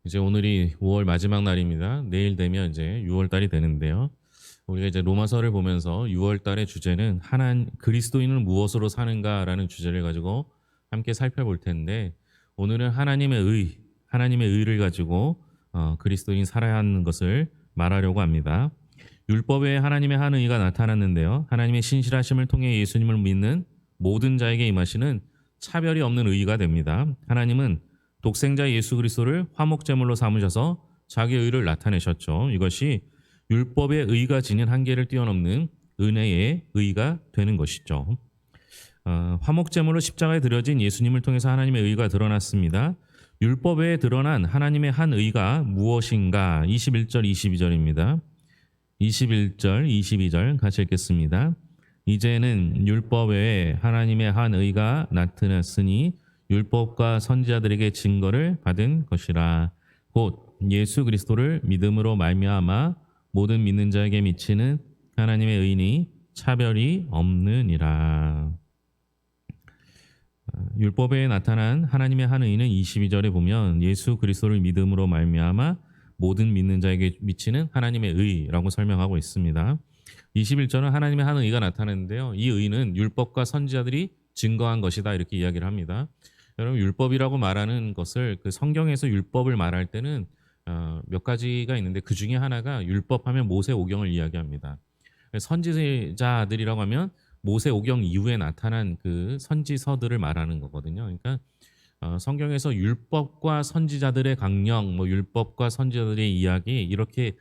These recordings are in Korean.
이제 오늘이 5월 마지막 날입니다. 내일 되면 이제 6월 달이 되는데요. 우리가 이제 로마서를 보면서 6월 달의 주제는 그리스도인은 무엇으로 사는가라는 주제를 가지고 함께 살펴볼 텐데, 오늘은 하나님의 의를 가지고 그리스도인 살아야 하는 것을 말하려고 합니다. 율법에 하나님의 한 의가 나타났는데요. 하나님의 신실하심을 통해 예수님을 믿는 모든 자에게 임하시는 차별이 없는 의가 됩니다. 하나님은 독생자 예수 그리스도를 화목제물로 삼으셔서 자기의 의를 나타내셨죠. 이것이 율법의 의가 지닌 한계를 뛰어넘는 은혜의 의가 되는 것이죠. 화목제물로 십자가에 드려진 예수님을 통해서 하나님의 의가 드러났습니다. 율법에 드러난 하나님의 한 의가 무엇인가? 21절, 22절입니다. 21절, 22절 같이 읽겠습니다. 이제는 율법 외에 하나님의 한 의가 나타났으니 율법과 선지자들에게 증거를 받은 것이라. 곧 예수 그리스도를 믿음으로 말미암아 모든 믿는 자에게 미치는 하나님의 의니 차별이 없느니라. 율법에 나타난 하나님의 한 의는 22절에 보면 예수 그리스도를 믿음으로 말미암아 모든 믿는 자에게 미치는 하나님의 의라고 설명하고 있습니다. 21절은 하나님의 한 의가 나타나는데요. 이 의는 율법과 선지자들이 증거한 것이다 이렇게 이야기를 합니다. 여러분, 율법이라고 말하는 것을 그 성경에서 율법을 말할 때는 몇 가지가 있는데, 그 중에 하나가 율법하면 모세오경을 이야기합니다. 선지자들이라고 하면 모세오경 이후에 나타난 그 선지서들을 말하는 거거든요. 그러니까 성경에서 율법과 선지자들의 강령, 율법과 선지자들의 이야기, 이렇게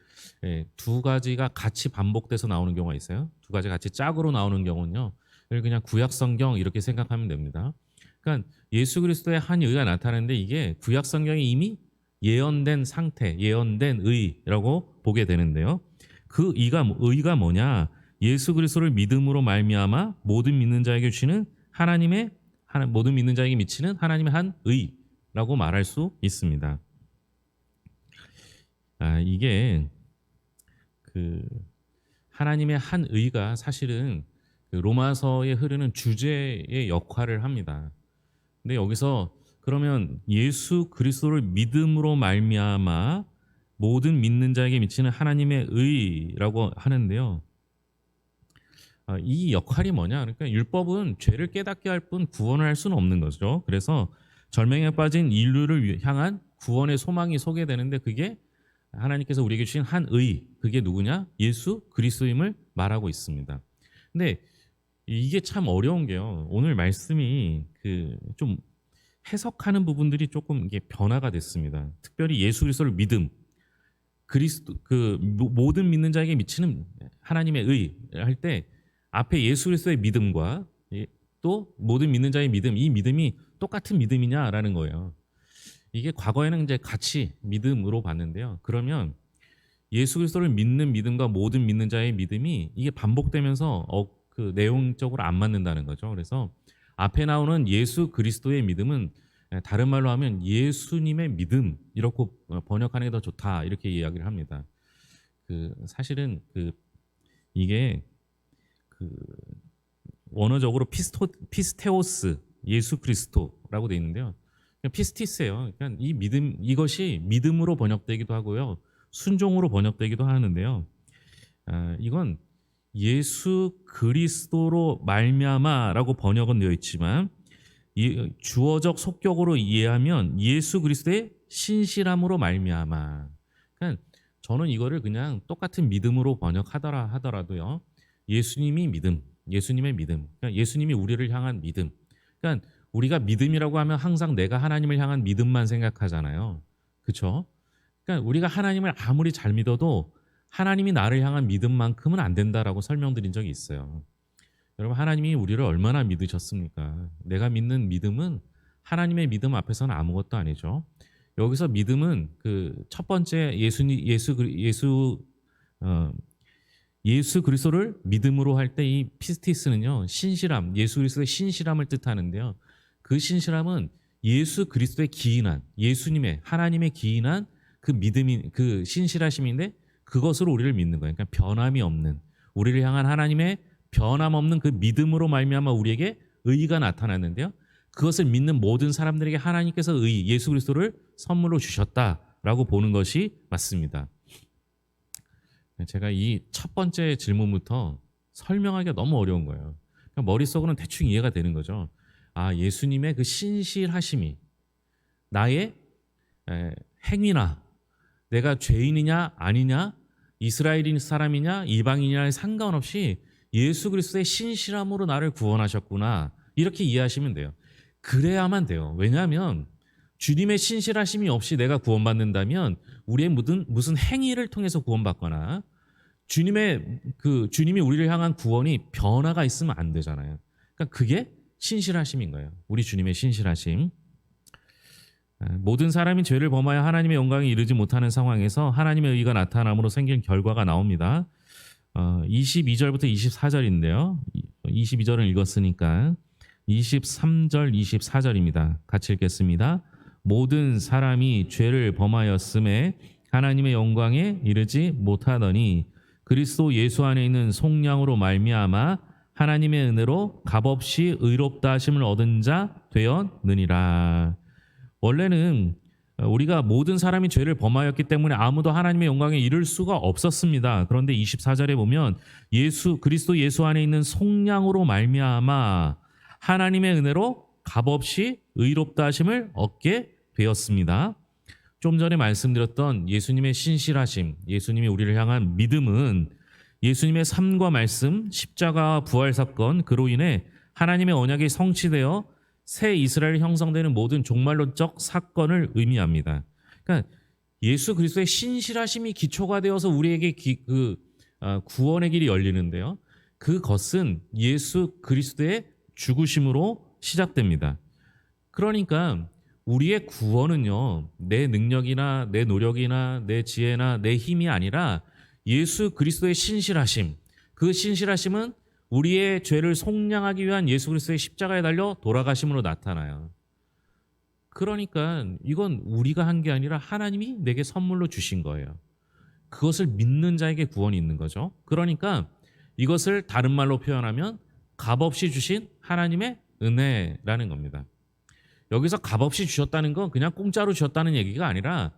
두 가지가 같이 반복돼서 나오는 경우가 있어요. 두 가지 같이 짝으로 나오는 경우는요, 이걸 그냥 구약 성경 이렇게 생각하면 됩니다. 그러니까 예수 그리스도의 한 의가 나타나는데, 이게 구약 성경에 이미 예언된 상태, 예언된 의라고 보게 되는데요. 그 의가 뭐냐? 예수 그리스도를 믿음으로 말미암아 모든 믿는 자에게 주시는 모든 믿는 자에게 미치는 하나님의 한 의라고 말할 수 있습니다. 이게 그 하나님의 한 의가 사실은 그 로마서에 흐르는 주제의 역할을 합니다. 근데 여기서 그러면 예수 그리스도를 믿음으로 말미암아 모든 믿는 자에게 미치는 하나님의 의라고 하는데요. 이 역할이 뭐냐? 그러니까 율법은 죄를 깨닫게 할 뿐 구원을 할 수는 없는 거죠. 그래서 절망에 빠진 인류를 향한 구원의 소망이 소개되는데, 그게 하나님께서 우리에게 주신 한 의, 그게 누구냐? 예수 그리스도임을 말하고 있습니다. 근데 이게 참 어려운 게요. 오늘 말씀이 좀 해석하는 부분들이 조금 이게 변화가 됐습니다. 특별히 예수 그리스도를 믿음, 모든 믿는 자에게 미치는 하나님의 의 할 때, 앞에 예수 그리스도의 믿음과 또 모든 믿는 자의 믿음, 이 믿음이 똑같은 믿음이냐라는 거예요. 이게 과거에는 이제 같이 믿음으로 봤는데요. 그러면 예수 그리스도를 믿는 믿음과 모든 믿는 자의 믿음이 이게 반복되면서 그 내용적으로 안 맞는다는 거죠. 그래서 앞에 나오는 예수 그리스도의 믿음은 다른 말로 하면 예수님의 믿음, 이렇게 번역하는 게 더 좋다 이렇게 이야기를 합니다. 사실은 이게 원어적으로 피스테오스 예수 그리스도라고 되어 있는데요. 피스티스예요. 그러니까 이 믿음, 이것이 믿음으로 번역되기도 하고요, 순종으로 번역되기도 하는데요. 이건 예수 그리스도로 말미암아라고 번역은 되어 있지만, 주어적 속격으로 이해하면 예수 그리스도의 신실함으로 말미암아. 그러니까 저는 이거를 그냥 똑같은 믿음으로 하더라도요, 예수님의 믿음, 그러니까 예수님이 우리를 향한 믿음. 그러니까 우리가 믿음이라고 하면 항상 내가 하나님을 향한 믿음만 생각하잖아요. 그렇죠? 그러니까 우리가 하나님을 아무리 잘 믿어도 하나님이 나를 향한 믿음만큼은 안 된다라고 설명드린 적이 있어요. 여러분, 하나님이 우리를 얼마나 믿으셨습니까? 내가 믿는 믿음은 하나님의 믿음 앞에서는 아무것도 아니죠. 여기서 믿음은 첫 번째 예수 그리스도를 믿음으로 할 때, 이 피스티스는요, 신실함, 예수 그리스도의 신실함을 뜻하는데요. 그 신실함은 예수 그리스도의 기인한, 예수님의, 하나님의 기인한 그 믿음이, 그 신실하심인데, 그것으로 우리를 믿는 거예요. 그러니까 변함이 없는, 우리를 향한 하나님의 변함없는 그 믿음으로 말미암아 우리에게 의가 나타났는데요. 그것을 믿는 모든 사람들에게 하나님께서 예수 그리스도를 선물로 주셨다라고 라고 보는 것이 맞습니다. 제가 이 첫 번째 질문부터 설명하기가 너무 어려운 거예요. 그냥 머릿속으로는 대충 이해가 되는 거죠. 아, 예수님의 그 신실하심이 나의 행위나 내가 죄인이냐 아니냐, 이스라엘인 사람이냐 이방인이냐에 상관없이 예수 그리스도의 신실함으로 나를 구원하셨구나, 이렇게 이해하시면 돼요. 그래야만 돼요. 왜냐하면 주님의 신실하심이 없이 내가 구원받는다면 우리의 무슨 행위를 통해서 구원받거나 주님이 우리를 향한 구원이 변화가 있으면 안 되잖아요. 그러니까 그게 신실하심인 거예요. 우리 주님의 신실하심. 모든 사람이 죄를 범하여 하나님의 영광에 이르지 못하는 상황에서 하나님의 의가 나타남으로 생긴 결과가 나옵니다. 22절부터 24절인데요. 22절은 읽었으니까 23절, 24절입니다. 같이 읽겠습니다. 모든 사람이 죄를 범하였음에 하나님의 영광에 이르지 못하더니 그리스도 예수 안에 있는 속량으로 말미암아 하나님의 은혜로 값없이 의롭다 하심을 얻은 자 되었느니라. 원래는 우리가 모든 사람이 죄를 범하였기 때문에 아무도 하나님의 영광에 이를 수가 없었습니다. 그런데 24절에 보면 그리스도 예수 안에 있는 속량으로 말미암아 하나님의 은혜로 값없이 의롭다 하심을 얻게 되었습니다. 좀 전에 말씀드렸던 예수님의 신실하심, 예수님이 우리를 향한 믿음은 예수님의 삶과 말씀, 십자가와 부활 사건, 그로 인해 하나님의 언약이 성취되어 새 이스라엘이 형성되는 모든 종말론적 사건을 의미합니다. 그러니까 예수 그리스도의 신실하심이 기초가 되어서 우리에게 구원의 길이 열리는데요. 그것은 예수 그리스도의 죽으심으로 시작됩니다. 그러니까 우리의 구원은요, 내 능력이나 내 노력이나 내 지혜나 내 힘이 아니라 예수 그리스도의 신실하심, 그 신실하심은 우리의 죄를 속량하기 위한 예수 그리스도의 십자가에 달려 돌아가심으로 나타나요. 그러니까 이건 우리가 한 게 아니라 하나님이 내게 선물로 주신 거예요. 그것을 믿는 자에게 구원이 있는 거죠. 그러니까 이것을 다른 말로 표현하면 값없이 주신 하나님의 은혜라는 겁니다. 여기서 값없이 주셨다는 건 그냥 공짜로 주셨다는 얘기가 아니라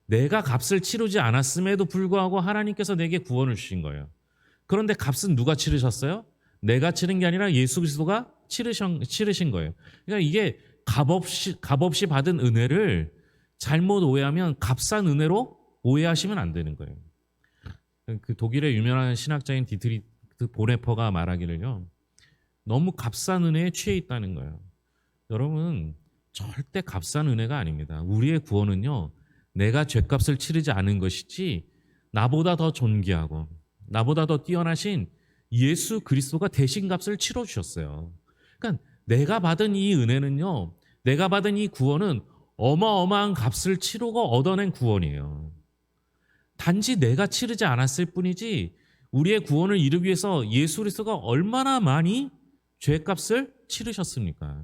내가 값을 치르지 않았음에도 불구하고 하나님께서 내게 구원을 주신 거예요. 그런데 값은 누가 치르셨어요? 내가 치른 게 아니라 예수 그리스도가 치르신 거예요. 그러니까 이게 값없이 받은 은혜를 잘못 오해하면 값싼 은혜로 오해하시면 안 되는 거예요. 그 독일의 유명한 신학자인 디트리트 보네퍼가 말하기를요, 너무 값싼 은혜에 취해 있다는 거예요. 여러분, 절대 값싼 은혜가 아닙니다. 우리의 구원은요, 내가 죄값을 치르지 않은 것이지 나보다 더 존귀하고 나보다 더 뛰어나신 예수 그리스도가 대신 값을 치러주셨어요. 그러니까 내가 받은 이 은혜는요, 내가 받은 이 구원은 어마어마한 값을 치르고 얻어낸 구원이에요. 단지 내가 치르지 않았을 뿐이지 우리의 구원을 이루기 위해서 예수 그리스도가 얼마나 많이 죄값을 치르셨습니까?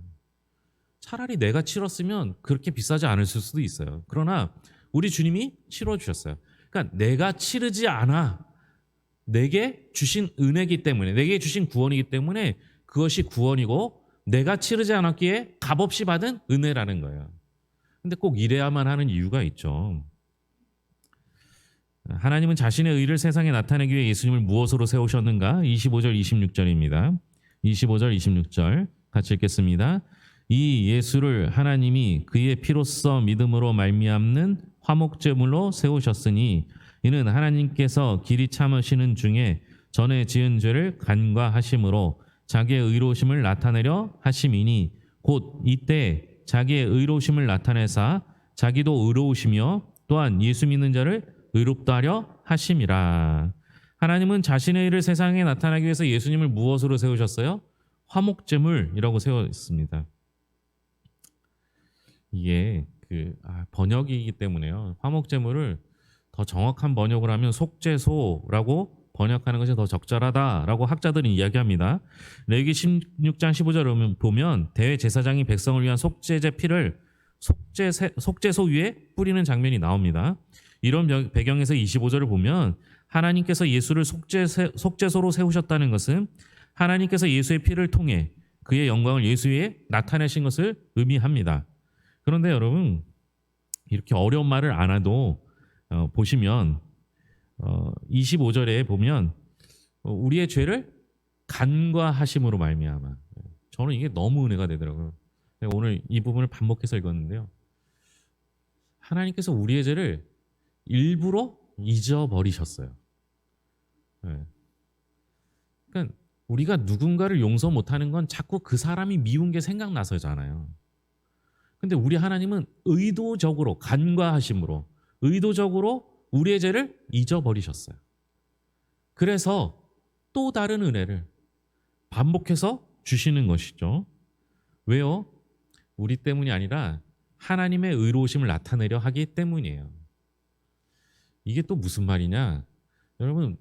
차라리 내가 치렀으면 그렇게 비싸지 않았을 수도 있어요. 그러나 우리 주님이 치러주셨어요. 그러니까 내가 치르지 않아 내게 주신 은혜이기 때문에, 내게 주신 구원이기 때문에 그것이 구원이고 내가 치르지 않았기에 값없이 받은 은혜라는 거예요. 근데 꼭 이래야만 하는 이유가 있죠. 하나님은 자신의 의를 세상에 나타내기 위해 예수님을 무엇으로 세우셨는가? 25절 26절입니다. 25절 26절 같이 읽겠습니다. 이 예수를 하나님이 그의 피로써 믿음으로 말미암는 화목제물로 세우셨으니 이는 하나님께서 길이 참으시는 중에 전에 지은 죄를 간과하심으로 자기의 의로우심을 나타내려 하심이니 곧 이때 자기의 의로우심을 나타내사 자기도 의로우시며 또한 예수 믿는 자를 의롭다 하려 하심이라. 하나님은 자신의 일을 세상에 나타나기 위해서 예수님을 무엇으로 세우셨어요? 화목제물이라고 세웠습니다. 이게 번역이기 때문에요. 화목제물을 더 정확한 번역을 하면 속죄소라고 번역하는 것이 더 적절하다라고 학자들은 이야기합니다. 레위기 16장 15절을 보면 대제사장이 백성을 위한 속죄제 피를 속죄소 위에 뿌리는 장면이 나옵니다. 이런 배경에서 25절을 보면 하나님께서 예수를 속죄소로 세우셨다는 것은 하나님께서 예수의 피를 통해 그의 영광을 예수 위에 나타내신 것을 의미합니다. 그런데 여러분, 이렇게 어려운 말을 안 해도 보시면 25절에 보면 우리의 죄를 간과하심으로 말미암아. 저는 이게 너무 은혜가 되더라고요. 오늘 이 부분을 반복해서 읽었는데요. 하나님께서 우리의 죄를 일부러 잊어버리셨어요. 네. 그러니까 우리가 누군가를 용서 못하는 건 자꾸 그 사람이 미운 게 생각나서잖아요. 근데 우리 하나님은 의도적으로 간과하심으로 의도적으로 우리의 죄를 잊어버리셨어요. 그래서 또 다른 은혜를 반복해서 주시는 것이죠. 왜요? 우리 때문이 아니라 하나님의 의로우심을 나타내려 하기 때문이에요. 이게 또 무슨 말이냐? 여러분,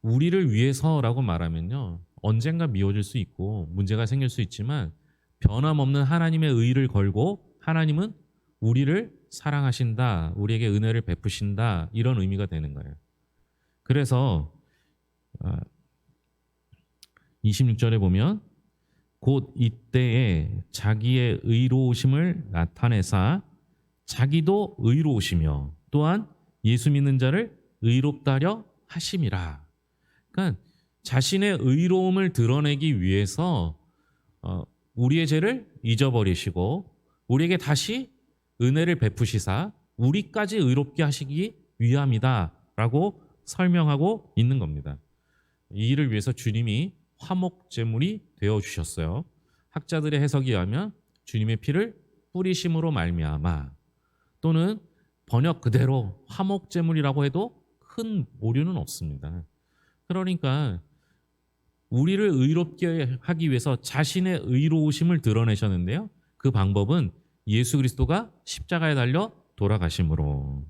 우리를 위해서라고 말하면요, 언젠가 미워질 수 있고 문제가 생길 수 있지만 변함없는 하나님의 의를 걸고 하나님은 우리를 사랑하신다, 우리에게 은혜를 베푸신다, 이런 의미가 되는 거예요. 그래서 26절에 보면 곧 이때에 자기의 의로우심을 나타내사 자기도 의로우시며 또한 예수 믿는 자를 의롭다 하려 하심이라. 그러니까 자신의 의로움을 드러내기 위해서 우리의 죄를 잊어버리시고 우리에게 다시 은혜를 베푸시사 우리까지 의롭게 하시기 위함이다라고 설명하고 있는 겁니다. 이 일을 위해서 주님이 화목제물이 되어주셨어요. 학자들의 해석에 의하면 주님의 피를 뿌리심으로 말미암아, 또는 번역 그대로 화목제물이라고 해도 큰 오류는 없습니다. 그러니까 우리를 의롭게 하기 위해서 자신의 의로우심을 드러내셨는데요. 그 방법은 예수 그리스도가 십자가에 달려 돌아가심으로.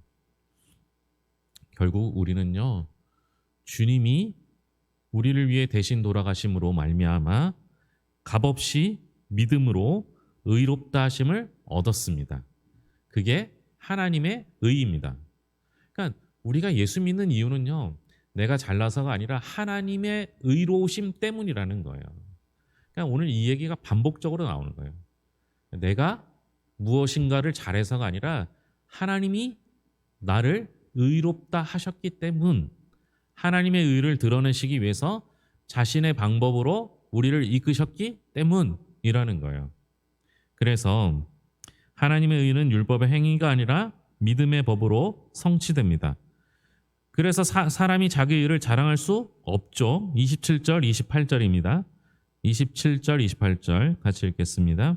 결국 우리는요, 주님이 우리를 위해 대신 돌아가심으로 말미암아 값없이 믿음으로 의롭다 하심을 얻었습니다. 그게 하나님의 의입니다. 그러니까 우리가 예수 믿는 이유는요, 내가 잘나서가 아니라 하나님의 의로우심 때문이라는 거예요. 그러니까 오늘 이 얘기가 반복적으로 나오는 거예요. 내가 무엇인가를 잘해서가 아니라 하나님이 나를 의롭다 하셨기 때문, 하나님의 의를 드러내시기 위해서 자신의 방법으로 우리를 이끄셨기 때문이라는 거예요. 그래서 하나님의 의는 율법의 행위가 아니라 믿음의 법으로 성취됩니다. 그래서 사람이 자기 의를 자랑할 수 없죠. 27절, 28절입니다. 27절, 28절 같이 읽겠습니다.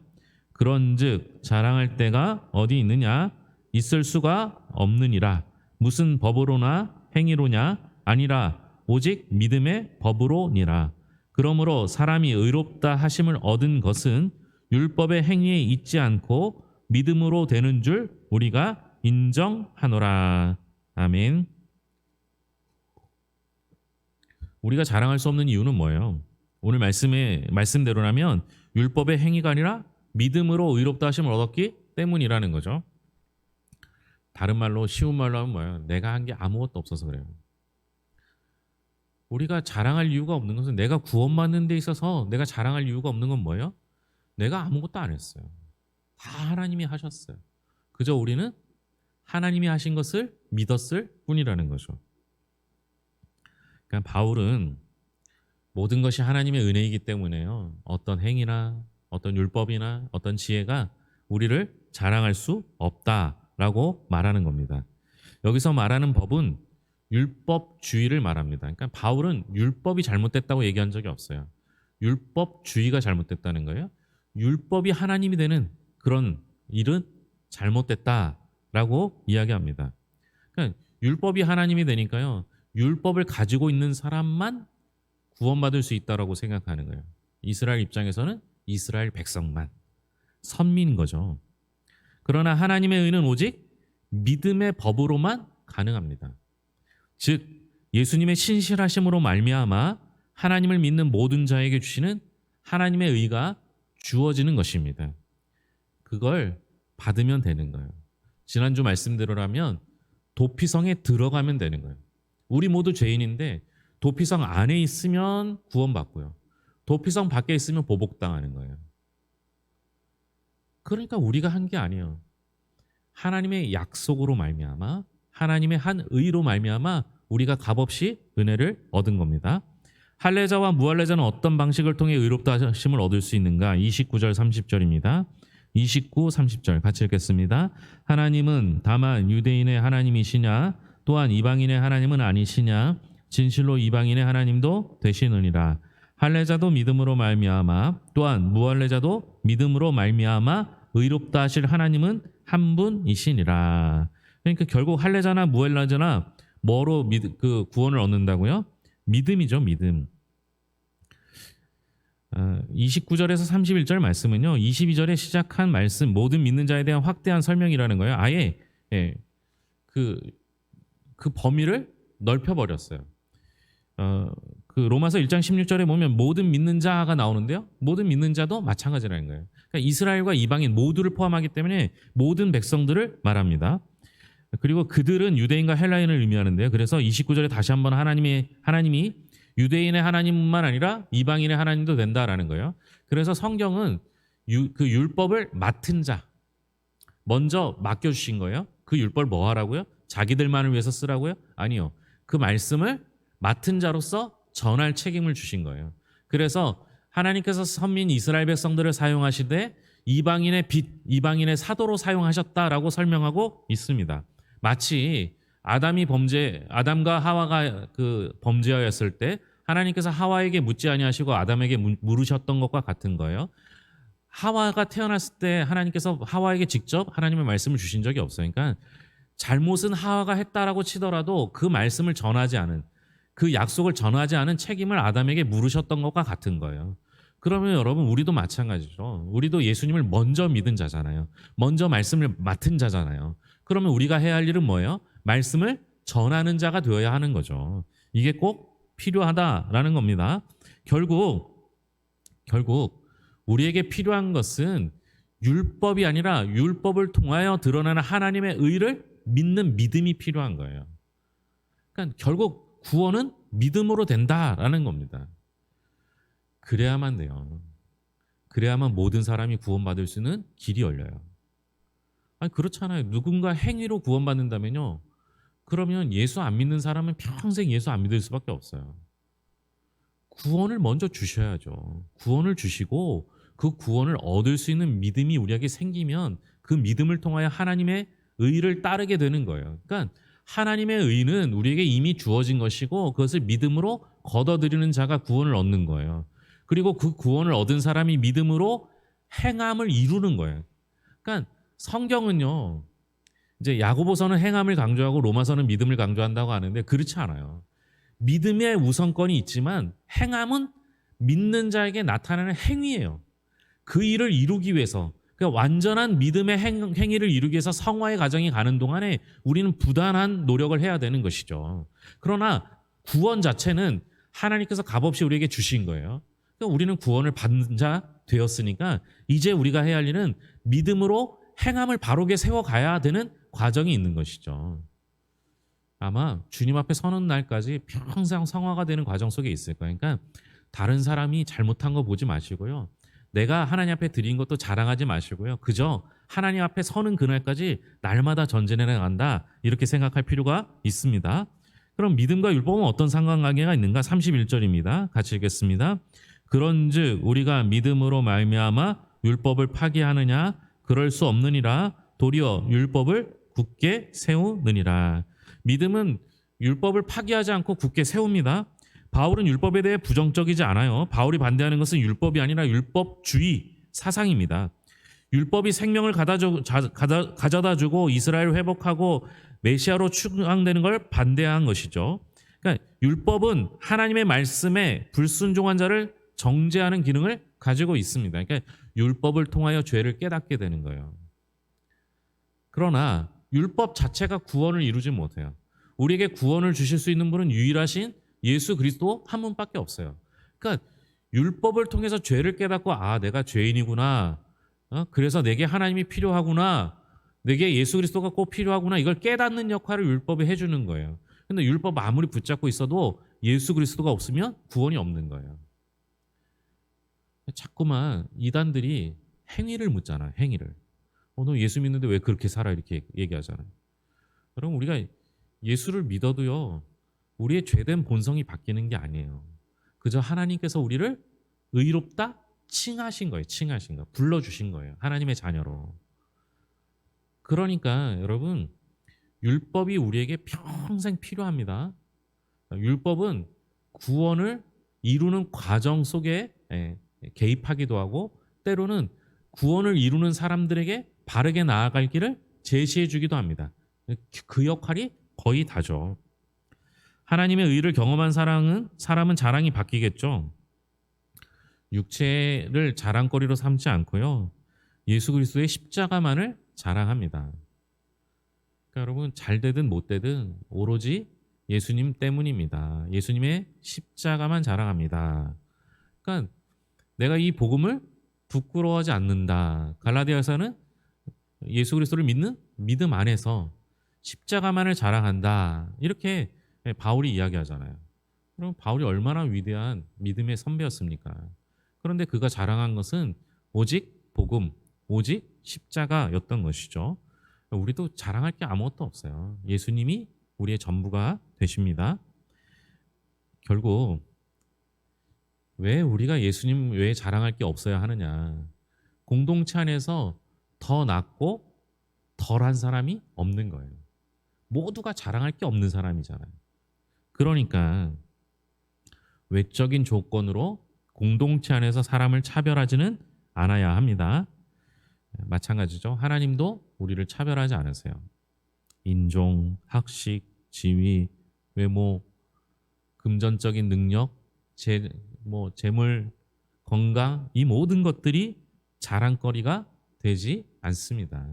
그런즉 자랑할 때가 어디 있느냐? 있을 수가 없느니라. 무슨 법으로나 행위로냐? 아니라 오직 믿음의 법으로니라. 그러므로 사람이 의롭다 하심을 얻은 것은 율법의 행위에 있지 않고 믿음으로 되는 줄 우리가 인정하노라. 아멘. 우리가 자랑할 수 없는 이유는 뭐예요? 오늘 말씀대로라면 율법의 행위가 아니라 믿음으로 의롭다 하심을 얻었기 때문이라는 거죠. 다른 말로, 쉬운 말로 하면 뭐예요? 내가 한 게 아무것도 없어서 그래요. 우리가 자랑할 이유가 없는 것은, 내가 구원받는 데 있어서 내가 자랑할 이유가 없는 건 뭐예요? 내가 아무것도 안 했어요. 다 하나님이 하셨어요. 그저 우리는 하나님이 하신 것을 믿었을 뿐이라는 거죠. 그러니까 바울은 모든 것이 하나님의 은혜이기 때문에요, 어떤 행위나 어떤 율법이나 어떤 지혜가 우리를 자랑할 수 없다라고 말하는 겁니다. 여기서 말하는 법은 율법주의를 말합니다. 그러니까 바울은 율법이 잘못됐다고 얘기한 적이 없어요. 율법주의가 잘못됐다는 거예요. 율법이 하나님이 되는 그런 일은 잘못됐다라고 이야기합니다. 그러니까 율법이 하나님이 되니까요, 율법을 가지고 있는 사람만 구원받을 수 있다라고 생각하는 거예요. 이스라엘 입장에서는 이스라엘 백성만, 선민인 거죠. 그러나 하나님의 의는 오직 믿음의 법으로만 가능합니다. 즉 예수님의 신실하심으로 말미암아 하나님을 믿는 모든 자에게 주시는 하나님의 의가 주어지는 것입니다. 그걸 받으면 되는 거예요. 지난주 말씀대로라면 도피성에 들어가면 되는 거예요. 우리 모두 죄인인데 도피성 안에 있으면 구원받고요, 도피성 밖에 있으면 보복당하는 거예요. 그러니까 우리가 한 게 아니에요. 하나님의 약속으로 말미암아 하나님의 한 의로 말미암아 우리가 값없이 은혜를 얻은 겁니다. 할례자와 무할례자는 어떤 방식을 통해 의롭다 하심을 얻을 수 있는가? 29절 30절입니다. 29, 30절 같이 읽겠습니다. 하나님은 다만 유대인의 하나님이시냐 또한 이방인의 하나님은 아니시냐 진실로 이방인의 하나님도 되시느니라. 할례자도 믿음으로 말미암아 또한 무할례자도 믿음으로 말미암아 의롭다 하실 하나님은 한 분이시니라. 그러니까 결국 할례자나 무할례자나 뭐로 그 구원을 얻는다고요? 믿음이죠, 믿음. 29절에서 31절 말씀은요, 22절에 시작한 말씀 모든 믿는 자에 대한 확대한 설명이라는 거예요. 아예 그 범위를 넓혀버렸어요. 그 로마서 1장 16절에 보면 모든 믿는 자가 나오는데요, 모든 믿는 자도 마찬가지라는 거예요. 그러니까 이스라엘과 이방인 모두를 포함하기 때문에 모든 백성들을 말합니다. 그리고 그들은 유대인과 헬라인을 의미하는데요. 그래서 29절에 다시 한번 하나님이 유대인의 하나님뿐만 아니라 이방인의 하나님도 된다라는 거예요. 그래서 성경은 그 율법을 맡은 자 먼저 맡겨주신 거예요. 그 율법을 뭐 하라고요? 자기들만을 위해서 쓰라고요? 아니요. 그 말씀을 맡은 자로서 전할 책임을 주신 거예요. 그래서 하나님께서 선민 이스라엘 백성들을 사용하시되 이방인의 빛, 이방인의 사도로 사용하셨다라고 설명하고 있습니다. 마치 아담과 하와가 그 범죄하였을 때 하나님께서 하와에게 묻지 아니하시고 아담에게 물으셨던 것과 같은 거예요. 하와가 태어났을 때 하나님께서 하와에게 직접 하나님의 말씀을 주신 적이 없어요. 그러니까 잘못은 하와가 했다라고 치더라도 그 말씀을 전하지 않은, 그 약속을 전하지 않은 책임을 아담에게 물으셨던 것과 같은 거예요. 그러면 여러분 우리도 마찬가지죠. 우리도 예수님을 먼저 믿은 자잖아요. 먼저 말씀을 맡은 자잖아요. 그러면 우리가 해야 할 일은 뭐예요? 말씀을 전하는 자가 되어야 하는 거죠. 이게 꼭 필요하다라는 겁니다. 결국 우리에게 필요한 것은 율법이 아니라 율법을 통하여 드러나는 하나님의 의를 믿는 믿음이 필요한 거예요. 그러니까 결국 구원은 믿음으로 된다라는 겁니다. 그래야만 돼요. 그래야만 모든 사람이 구원받을 수 있는 길이 열려요. 아니 그렇잖아요. 누군가 행위로 구원받는다면요, 그러면 예수 안 믿는 사람은 평생 예수 안 믿을 수밖에 없어요. 구원을 먼저 주셔야죠. 구원을 주시고 그 구원을 얻을 수 있는 믿음이 우리에게 생기면 그 믿음을 통하여 하나님의 의를 따르게 되는 거예요. 그러니까 하나님의 의는 우리에게 이미 주어진 것이고 그것을 믿음으로 걷어들이는 자가 구원을 얻는 거예요. 그리고 그 구원을 얻은 사람이 믿음으로 행함을 이루는 거예요. 그러니까 성경은요, 이제 야고보서는 행함을 강조하고 로마서는 믿음을 강조한다고 하는데 그렇지 않아요. 믿음의 우선권이 있지만 행함은 믿는 자에게 나타나는 행위예요. 그 일을 이루기 위해서, 그러니까 완전한 믿음의 행위를 이루기 위해서 성화의 과정이 가는 동안에 우리는 부단한 노력을 해야 되는 것이죠. 그러나 구원 자체는 하나님께서 값없이 우리에게 주신 거예요. 그러니까 우리는 구원을 받는 자 되었으니까 이제 우리가 해야 할 일은 믿음으로 행함을 바르게 세워가야 되는 과정이 있는 것이죠. 아마 주님 앞에 서는 날까지 평생 성화가 되는 과정 속에 있을 거예요. 그러니까 다른 사람이 잘못한 거 보지 마시고요, 내가 하나님 앞에 드린 것도 자랑하지 마시고요, 그저 하나님 앞에 서는 그날까지 날마다 전진해 나간다, 이렇게 생각할 필요가 있습니다. 그럼 믿음과 율법은 어떤 상관관계가 있는가? 31절입니다. 같이 읽겠습니다. 그런즉 우리가 믿음으로 말미암아 율법을 파기하느냐? 그럴 수 없느니라. 도리어 율법을 굳게 세우느니라. 믿음은 율법을 파기하지 않고 굳게 세웁니다. 바울은 율법에 대해 부정적이지 않아요. 바울이 반대하는 것은 율법이 아니라 율법주의 사상입니다. 율법이 생명을 가져다 주고 이스라엘을 회복하고 메시아로 추앙되는 걸 반대한 것이죠. 그러니까 율법은 하나님의 말씀에 불순종한 자를 정죄하는 기능을 가지고 있습니다. 그러니까 율법을 통하여 죄를 깨닫게 되는 거예요. 그러나 율법 자체가 구원을 이루지 못해요. 우리에게 구원을 주실 수 있는 분은 유일하신 예수 그리스도 한 분밖에 없어요. 그러니까 율법을 통해서 죄를 깨닫고, 아, 내가 죄인이구나, 그래서 내게 하나님이 필요하구나, 내게 예수 그리스도가 꼭 필요하구나, 이걸 깨닫는 역할을 율법이 해주는 거예요. 근데 율법 아무리 붙잡고 있어도 예수 그리스도가 없으면 구원이 없는 거예요. 자꾸만 이단들이 행위를 묻잖아, 행위를. 너 예수 믿는데 왜 그렇게 살아? 이렇게 얘기하잖아요. 여러분 우리가 예수를 믿어도요. 우리의 죄된 본성이 바뀌는 게 아니에요. 그저 하나님께서 우리를 의롭다 칭하신 거예요. 칭하신 거. 불러주신 거예요. 하나님의 자녀로. 그러니까 여러분 율법이 우리에게 평생 필요합니다. 율법은 구원을 이루는 과정 속에 개입하기도 하고 때로는 구원을 이루는 사람들에게 바르게 나아갈 길을 제시해 주기도 합니다. 그 역할이 거의 다죠. 하나님의 의를 경험한 사람은 자랑이 바뀌겠죠. 육체를 자랑거리로 삼지 않고요. 예수 그리스도의 십자가만을 자랑합니다. 그러니까 여러분 잘 되든 못 되든 오로지 예수님 때문입니다. 예수님의 십자가만 자랑합니다. 그러니까 내가 이 복음을 부끄러워하지 않는다. 갈라디아서는 예수 그리스도를 믿는 믿음 안에서 십자가만을 자랑한다. 이렇게 바울이 이야기하잖아요. 그럼 바울이 얼마나 위대한 믿음의 선배였습니까? 그런데 그가 자랑한 것은 오직 복음, 오직 십자가였던 것이죠. 우리도 자랑할 게 아무것도 없어요. 예수님이 우리의 전부가 되십니다. 결국 왜 우리가 예수님 외에 자랑할 게 없어야 하느냐? 공동체 안에서 더 낫고 덜한 사람이 없는 거예요. 모두가 자랑할 게 없는 사람이잖아요. 그러니까 외적인 조건으로 공동체 안에서 사람을 차별하지는 않아야 합니다. 마찬가지죠. 하나님도 우리를 차별하지 않으세요. 인종, 학식, 지위, 외모, 금전적인 능력, 재물, 건강 이 모든 것들이 자랑거리가 되지 않습니다.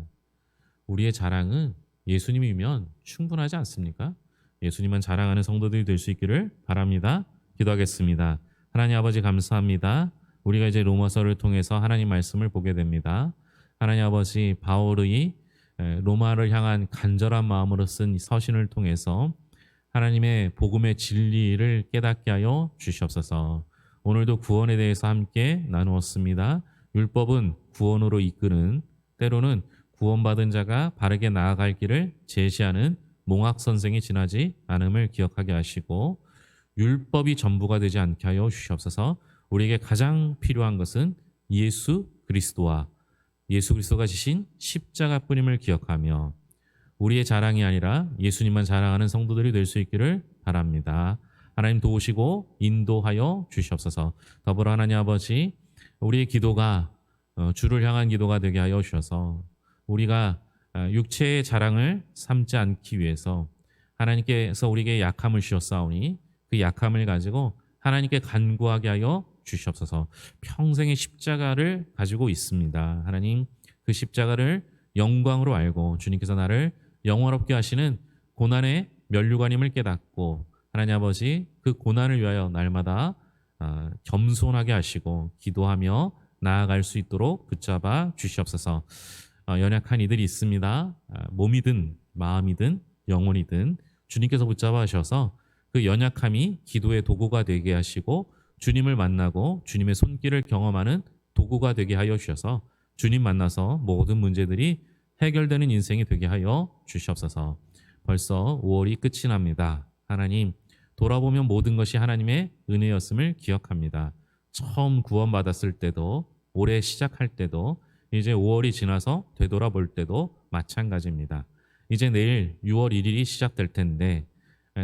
우리의 자랑은 예수님이면 충분하지 않습니까? 예수님만 자랑하는 성도들이 될 수 있기를 바랍니다. 기도하겠습니다. 하나님 아버지 감사합니다. 우리가 이제 로마서를 통해서 하나님 말씀을 보게 됩니다. 하나님 아버지 바울의 로마를 향한 간절한 마음으로 쓴 서신을 통해서 하나님의 복음의 진리를 깨닫게 하여 주시옵소서. 오늘도 구원에 대해서 함께 나누었습니다. 율법은 구원으로 이끄는 때로는 구원받은 자가 바르게 나아갈 길을 제시하는 몽학 선생이 지나지 않음을 기억하게 하시고 율법이 전부가 되지 않게 하여 주시옵소서. 우리에게 가장 필요한 것은 예수 그리스도와 예수 그리스도가 지신 십자가뿐임을 기억하며 우리의 자랑이 아니라 예수님만 자랑하는 성도들이 될 수 있기를 바랍니다. 하나님 도우시고 인도하여 주시옵소서. 더불어 하나님 아버지 우리의 기도가 주를 향한 기도가 되게 하여 주셔서 우리가 육체의 자랑을 삼지 않기 위해서 하나님께서 우리에게 약함을 주셨사오니 그 약함을 가지고 하나님께 간구하게 하여 주시옵소서. 평생의 십자가를 가지고 있습니다. 하나님 그 십자가를 영광으로 알고 주님께서 나를 영원롭게 하시는 고난의 면류관임을 깨닫고 하나님 아버지 그 고난을 위하여 날마다 겸손하게 하시고 기도하며 나아갈 수 있도록 붙잡아 주시옵소서. 연약한 이들이 있습니다. 몸이든 마음이든 영혼이든 주님께서 붙잡아 하셔서 그 연약함이 기도의 도구가 되게 하시고 주님을 만나고 주님의 손길을 경험하는 도구가 되게 하여 주셔서 주님 만나서 모든 문제들이 해결되는 인생이 되게 하여 주시옵소서. 벌써 5월이 끝이 납니다. 하나님 돌아보면 모든 것이 하나님의 은혜였음을 기억합니다. 처음 구원받았을 때도 올해 시작할 때도 이제 5월이 지나서 되돌아볼 때도 마찬가지입니다. 이제 내일 6월 1일이 시작될 텐데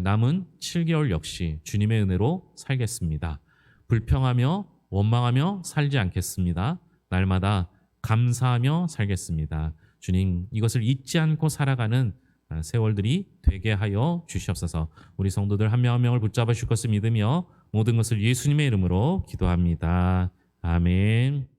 남은 7개월 역시 주님의 은혜로 살겠습니다. 불평하며 원망하며 살지 않겠습니다. 날마다 감사하며 살겠습니다. 주님 이것을 잊지 않고 살아가는 세월들이 되게 하여 주시옵소서. 우리 성도들 한 명 한 명을 붙잡아 주실 것을 믿으며 모든 것을 예수님의 이름으로 기도합니다. 아멘.